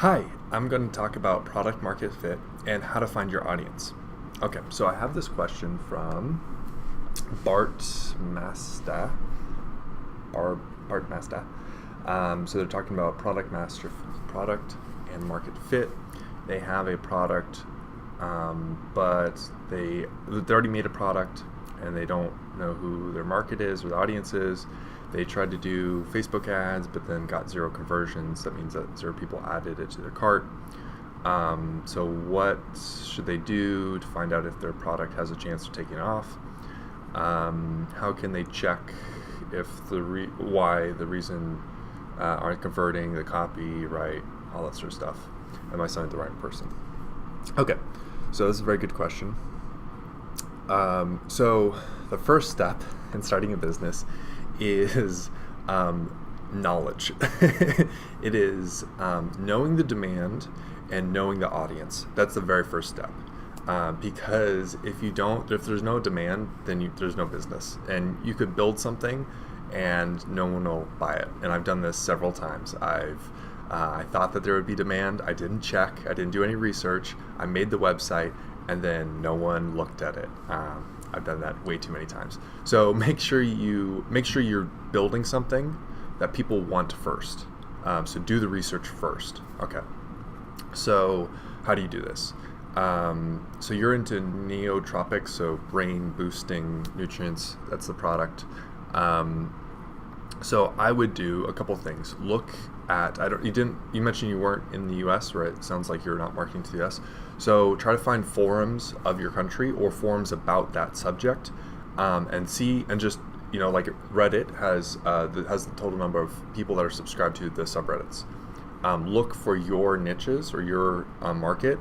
Hi, I'm going to talk about product market fit and how to find your audience. Okay, so I have this question from Bart Masta. Bart Masta. So they're talking about product and market fit. They have a product, but they already made a product and they don't know who their market is or the audience is. They tried to do Facebook ads, but then got 0 conversions. That means that 0 people added it to their cart. So what should they do to find out if their product has a chance of taking off? How can they check if why the reason aren't converting, the copy, right, all that sort of stuff? Am I selling to the right person? Okay, so this is a very good question. So the first step in starting a business is knowledge. It is knowing the demand and knowing the audience. That's the very first step. Because if there's no demand, then there's no business. And you could build something and no one will buy it. And I've done this several times. I thought that there would be demand. I didn't check. I didn't do any research. I made the website and then no one looked at it. I've done that way too many times. So make sure you're building something that people want first. So do the research first. Okay. So how do you do this? So you're into nootropics, so brain boosting nutrients. That's the product. So I would do a couple things. Look at you mentioned you weren't in the US, right? It sounds like you're not marketing to the US. So try to find forums of your country or forums about that subject, and see, and just, like Reddit has the total number of people that are subscribed to the subreddits. Look for your niches or your market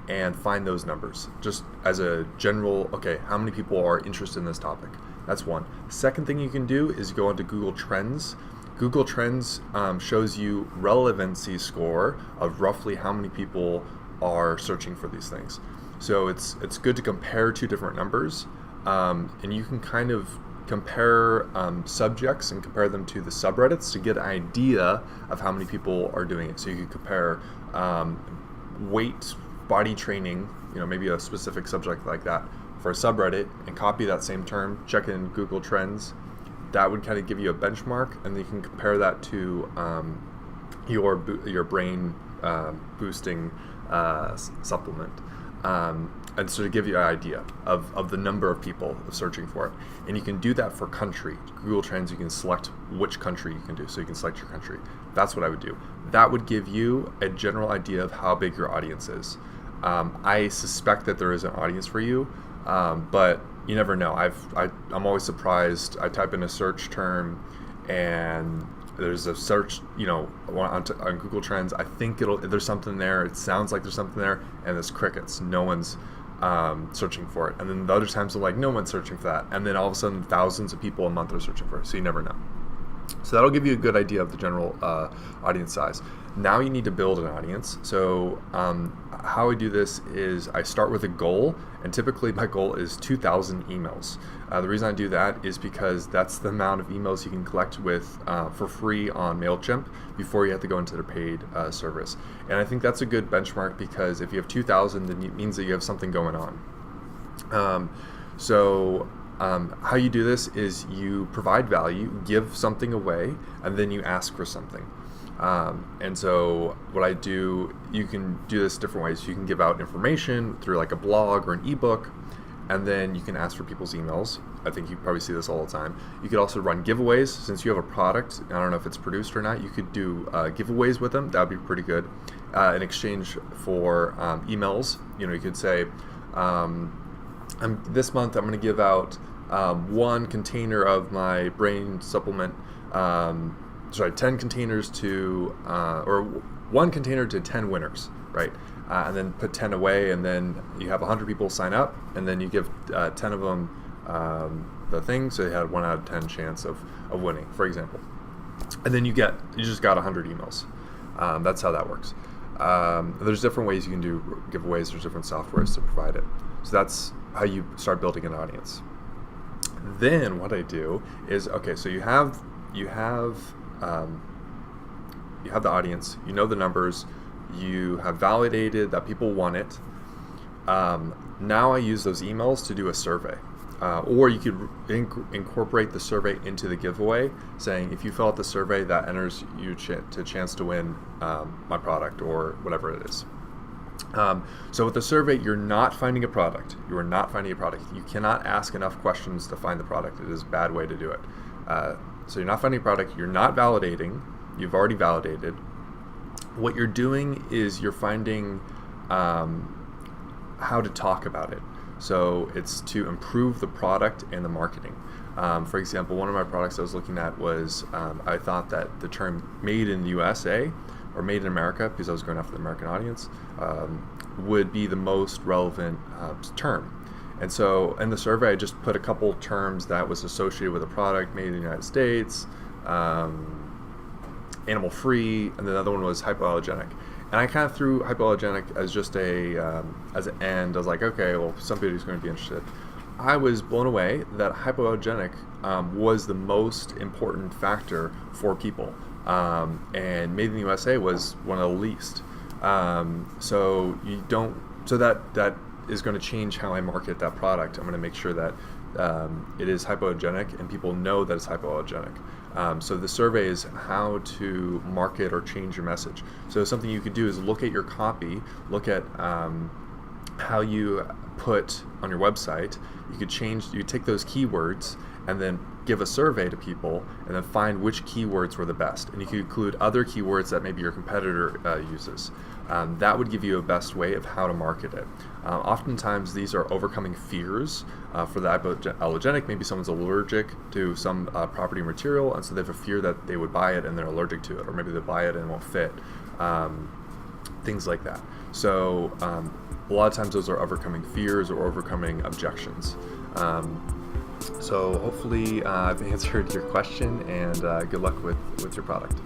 and find those numbers. Just as a general, okay, how many people are interested in this topic? That's one. Second thing you can do is go into Google Trends. Google Trends shows you relevancy score of roughly how many people are searching for these things. So it's good to compare two different numbers, and you can kind of compare subjects and compare them to the subreddits to get an idea of how many people are doing it. So you can compare weight, body training, maybe a specific subject like that for a subreddit, and copy that same term, check it in Google Trends. That would kind of give you a benchmark, and then you can compare that to your brain boosting supplement, and so to give you an idea of the number of people searching for it. And you can do that for country. Google Trends, you can select which country you can do, so you can select your country. That's what I would do. That would give you a general idea of how big your audience is. I suspect that there is an audience for you, but you never know. I'm always surprised. I type in a search term and there's a search, on Google Trends. I think there's something there. It sounds like there's something there, and there's crickets. No one's searching for it. And then the other times, they're like, no one's searching for that. And then all of a sudden, thousands of people a month are searching for it. So you never know. So that'll give you a good idea of the general audience size. Now you need to build an audience. So how I do this is I start with a goal, and typically my goal is 2,000 emails. The reason I do that is because that's the amount of emails you can collect with for free on MailChimp before you have to go into their paid service. And I think that's a good benchmark, because if you have 2,000, then it means that you have something going on. How you do this is you provide value, give something away, and then you ask for something. And so what I do, you can do this different ways. You can give out information through like a blog or an ebook, and then you can ask for people's emails. I think you probably see this all the time. You could also run giveaways. Since you have a product, I don't know if it's produced or not, you could do giveaways with them. That would be pretty good. In exchange for emails, you could say, this month I'm going to give out 1 container of my brain supplement, 10 containers to, or 1 container to 10 winners, right? And then put 10 away, and then you have 100 people sign up, and then you give 10 of them the thing, so they had 1 out of 10 chance of winning, for example. And then you just got 100 emails. That's how that works. There's different ways you can do giveaways. There's different softwares to provide it. So that's how you start building an audience. Then what I do is, okay, so you have the audience, the numbers, you have validated that people want it. Now I use those emails to do a survey. Or you could incorporate the survey into the giveaway, saying if you fill out the survey, that enters you to chance to win my product or whatever it is. So with the survey, you're not finding a product. You are not finding a product. You cannot ask enough questions to find the product. It is a bad way to do it. So you're not finding a product. You're not validating. You've already validated. What you're doing is you're finding how to talk about it. So it's to improve the product and the marketing. For example, one of my products I was looking at was I thought that the term "made in the USA" or "made in America," because I was going after the American audience, would be the most relevant term. And so in the survey, I just put a couple terms that was associated with a product made in the United States, animal-free, and the other one was hypoallergenic. And I kind of threw hypoallergenic as just as an end. I was like, okay, well, somebody's going to be interested. I was blown away that hypoallergenic was the most important factor for people, and made in the USA was one of the least. So that is going to change how I market that product. I'm going to make sure that it is hypoallergenic and people know that it's hypoallergenic. So the survey is how to market or change your message. So something you could do is look at your copy, look at how you put on your website. You could take those keywords and then give a survey to people and then find which keywords were the best. And you could include other keywords that maybe your competitor uses. That would give you a best way of how to market it. Oftentimes these are overcoming fears. For the hypoallergenic, maybe someone's allergic to some property material, and so they have a fear that they would buy it and they're allergic to it, or maybe they buy it and it won't fit. Things like that. So a lot of times those are overcoming fears or overcoming objections. So hopefully I've answered your question, and good luck with your product.